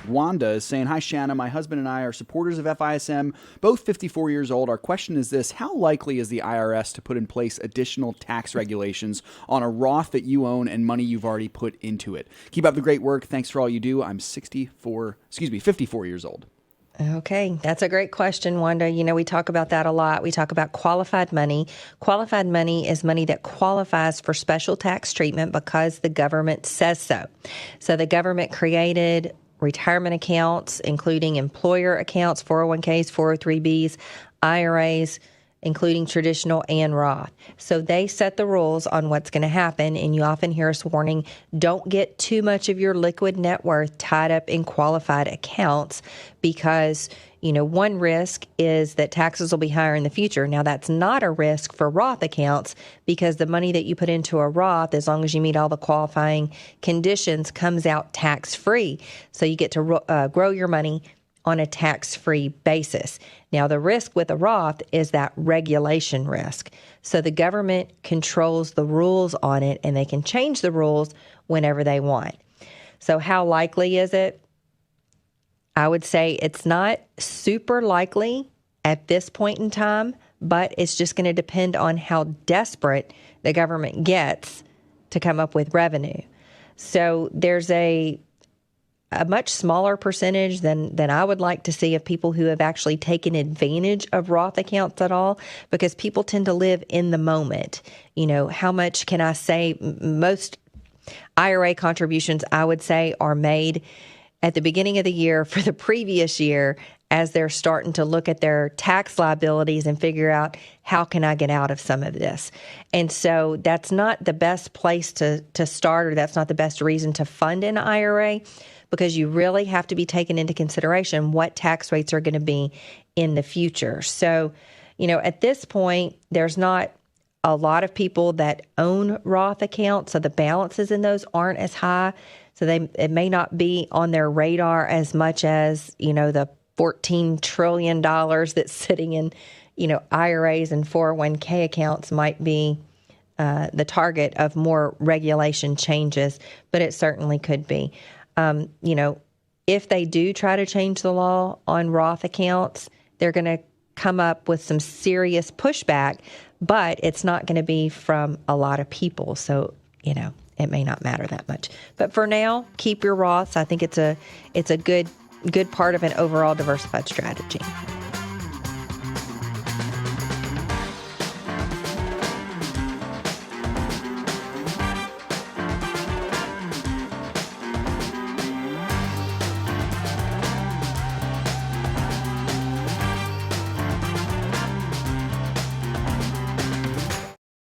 Wanda is saying, hi, Shanna. My husband and I are supporters of FISM, both 54 years old. Our question is this: how likely is the IRS to put in place additional tax regulations on a Roth that you own and money you've already put into it? Keep up the great work. Thanks for all you do. I'm 54 years old. Okay, that's a great question, Wanda. You know, we talk about that a lot. We talk about qualified money. Qualified money is money that qualifies for special tax treatment because the government says so. So the government created retirement accounts, including employer accounts, 401ks, 403bs, IRAs, including traditional and Roth. So they set the rules on what's going to happen, and you often hear us warning, don't get too much of your liquid net worth tied up in qualified accounts because, you know, one risk is that taxes will be higher in the future. Now, that's not a risk for Roth accounts because the money that you put into a Roth, as long as you meet all the qualifying conditions, comes out tax-free. So you get to grow your money on a tax-free basis. Now, the risk with a Roth is that regulation risk. So the government controls the rules on it, and they can change the rules whenever they want. So how likely is it? I would say it's not super likely at this point in time, but it's just going to depend on how desperate the government gets to come up with revenue. So there's a much smaller percentage than I would like to see of people who have actually taken advantage of Roth accounts at all, because people tend to live in the moment. You know, how much can I say? Most IRA contributions, I would say, are made at the beginning of the year for the previous year as they're starting to look at their tax liabilities and figure out, how can I get out of some of this? And so that's not the best place to start, or that's not the best reason to fund an IRA, because you really have to be taking into consideration what tax rates are going to be in the future. So, you know, at this point, there's not a lot of people that own Roth accounts, so the balances in those aren't as high. So it may not be on their radar as much as, you know, the $14 trillion that's sitting in, you know, IRAs and 401k accounts might be the target of more regulation changes, but it certainly could be. You know, if they do try to change the law on Roth accounts, they're going to come up with some serious pushback, but it's not going to be from a lot of people. So, you know, it may not matter that much. But for now, keep your Roths. I think it's a good part of an overall diversified strategy.